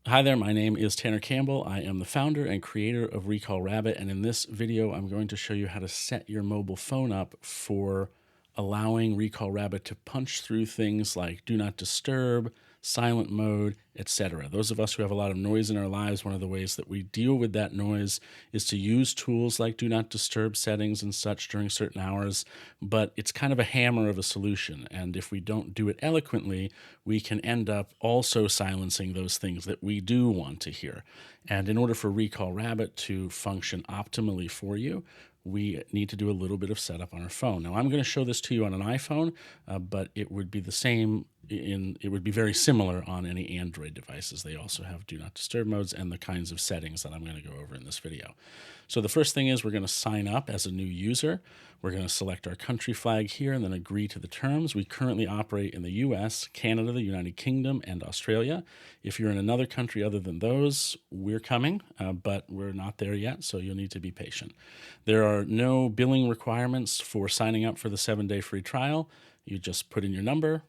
Hi there, my name is Tanner Campbell. I am the founder and creator of Recall Rabbit, and in this video, I'm going to show you how to set your mobile phone up for allowing Recall Rabbit to punch through things like Do Not Disturb, silent mode, etc. Those of us who have a lot of noise in our lives, one of the ways that we deal with that noise is to use tools like Do Not Disturb settings and such during certain hours, but it's kind of a hammer of a solution, and if we don't do it eloquently, we can end up also silencing those things that we do want to hear. And in order for Recall Rabbit to function optimally for you, we need to do a little bit of setup on our phone. Now, I'm going to show this to you on an iPhone, but it would be the same it would be very similar on any Android devices. They also have Do Not Disturb modes and the kinds of settings that I'm going to go over in this video. So the first thing is we're going to sign up as a new user. We're going to select our country flag here and then agree to the terms. We currently operate in the US, Canada, the United Kingdom, and Australia. If you're in another country other than those, we're coming, but we're not there yet, so you'll need to be patient. There are no billing requirements for signing up for the 7-day free trial. You just put in your number,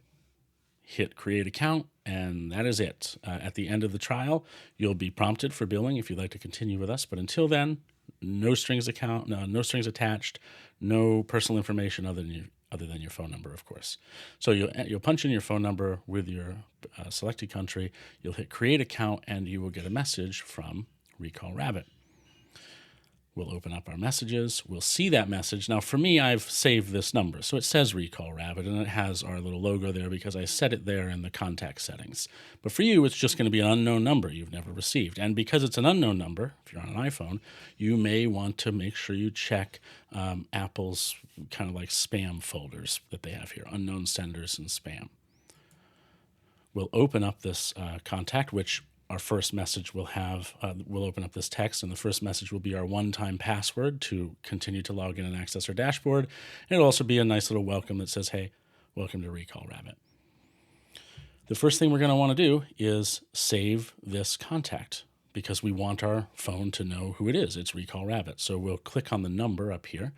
hit create account, and that is it. At the end of the trial, you'll be prompted for billing if you'd like to continue with us, but until then, no strings attached, no personal information other than your phone number, of course. So you'll punch in your phone number with your selected country, you'll hit create account, and you will get a message from Recall Rabbit. We'll open up our messages. We'll see that message. Now, for me, I've saved this number. So it says Recall Rabbit, and it has our little logo there because I set it there in the contact settings. But for you, it's just going to be an unknown number you've never received. And because it's an unknown number, if you're on an iPhone, you may want to make sure you check Apple's kind of like spam folders that they have here, unknown senders and spam. We'll open up this contact, which our first message will have, we'll open up this text, and the first message will be our one-time password to continue to log in and access our dashboard. And it'll also be a nice little welcome that says, hey, welcome to Recall Rabbit. The first thing we're going to want to do is save this contact because we want our phone to know who it is. It's Recall Rabbit. So we'll click on the number up here,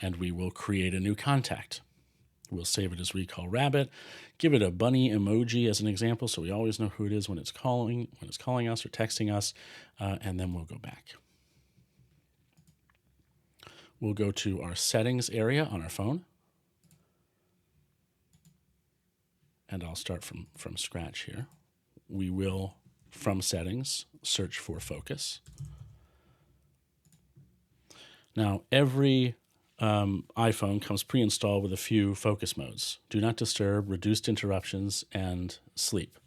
and we will create a new contact. We'll save it as Recall Rabbit, give it a bunny emoji as an example so we always know who it is when it's calling us or texting us, and then we'll go back. We'll go to our settings area on our phone, and I'll start from scratch here. We will, from settings, search for focus. Now, every iPhone comes pre-installed with a few focus modes: Do Not Disturb, Reduced Interruptions, and Sleep.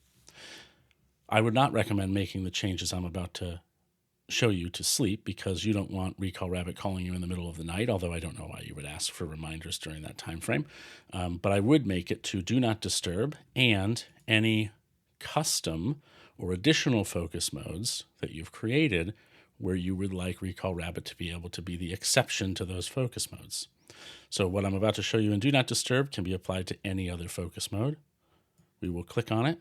I would not recommend making the changes I'm about to show you to sleep because you don't want Recall Rabbit calling you in the middle of the night, although I don't know why you would ask for reminders during that time frame. But I would make it to Do Not Disturb, and any custom or additional focus modes that you've created where you would like Recall Rabbit to be able to be the exception to those focus modes. So what I'm about to show you in Do Not Disturb can be applied to any other focus mode. We will click on it,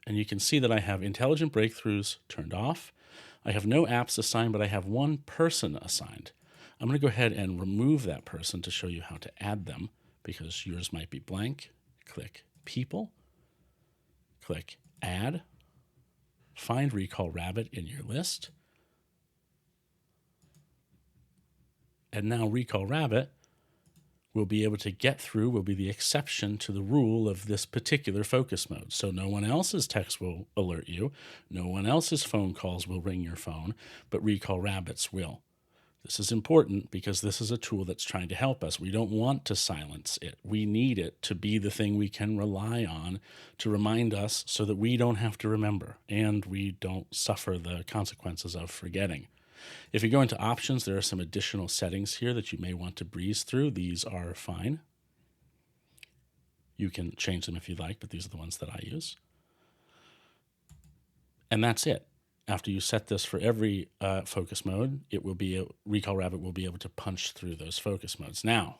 and you can see that I have Intelligent Breakthroughs turned off. I have no apps assigned, but I have one person assigned. I'm going to go ahead and remove that person to show you how to add them because yours might be blank. Click People, click Add, find Recall Rabbit in your list, and now Recall Rabbit will be able to get through, will be the exception to the rule of this particular focus mode. So no one else's text will alert you, no one else's phone calls will ring your phone, but Recall Rabbit's will. This is important because this is a tool that's trying to help us. We don't want to silence it. We need it to be the thing we can rely on to remind us so that we don't have to remember and we don't suffer the consequences of forgetting. If you go into options, there are some additional settings here that you may want to breeze through. These are fine. You can change them if you'd like, but these are the ones that I use. And that's it. After you set this for every focus mode, Recall Rabbit will be able to punch through those focus modes. Now,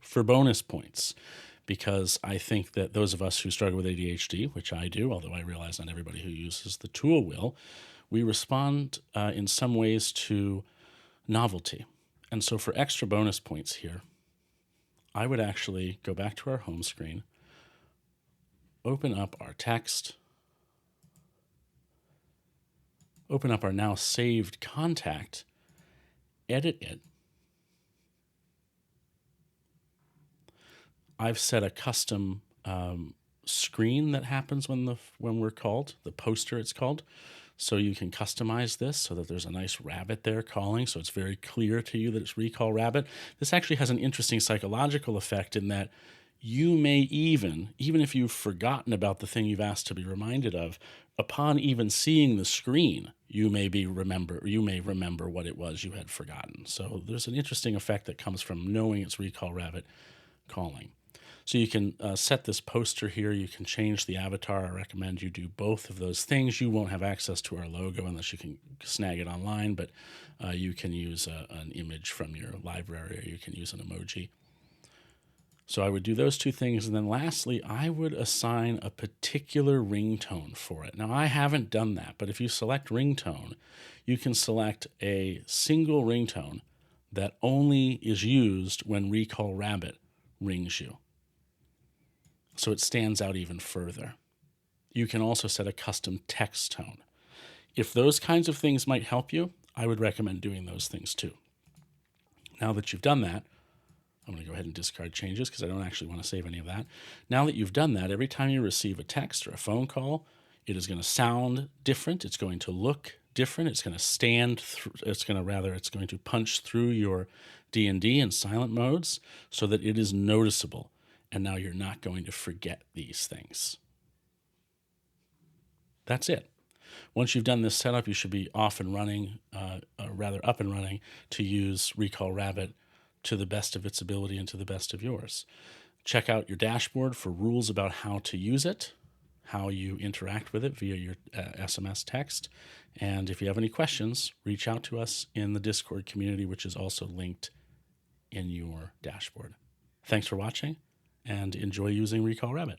for bonus points, because I think that those of us who struggle with ADHD, which I do, although I realize not everybody who uses the tool will, we respond in some ways to novelty. And so for extra bonus points here, I would actually go back to our home screen, open up our text, open up our now saved contact, edit it. I've set a custom screen that happens when we're called, the poster it's called. So you can customize this so that there's a nice rabbit there calling, so it's very clear to you that it's recall rabbit. This actually has an interesting psychological effect in that you may even if you've forgotten about the thing you've asked to be reminded of, upon even seeing the screen, you may remember what it was you had forgotten. So there's an interesting effect that comes from knowing it's recall rabbit calling. So you can set this poster here. You can change the avatar. I recommend you do both of those things. You won't have access to our logo unless you can snag it online, but you can use an image from your library, or you can use an emoji. So I would do those two things. And then lastly, I would assign a particular ringtone for it. Now, I haven't done that, but if you select ringtone, you can select a single ringtone that only is used when Recall Rabbit rings you, so it stands out even further. You can also set a custom text tone. If those kinds of things might help you, I would recommend doing those things too. Now that you've done that, I'm going to go ahead and discard changes because I don't actually want to save any of that. Now that you've done that, every time you receive a text or a phone call, it is going to sound different. It's going to look different. It's going to it's going to punch through your D&D and silent modes so that it is noticeable. And now you're not going to forget these things. That's it. Once you've done this setup, you should be up and running to use Recall Rabbit to the best of its ability and to the best of yours. Check out your dashboard for rules about how to use it, how you interact with it via your SMS text. And if you have any questions, reach out to us in the Discord community, which is also linked in your dashboard. Thanks for watching, and enjoy using Recall Rabbit.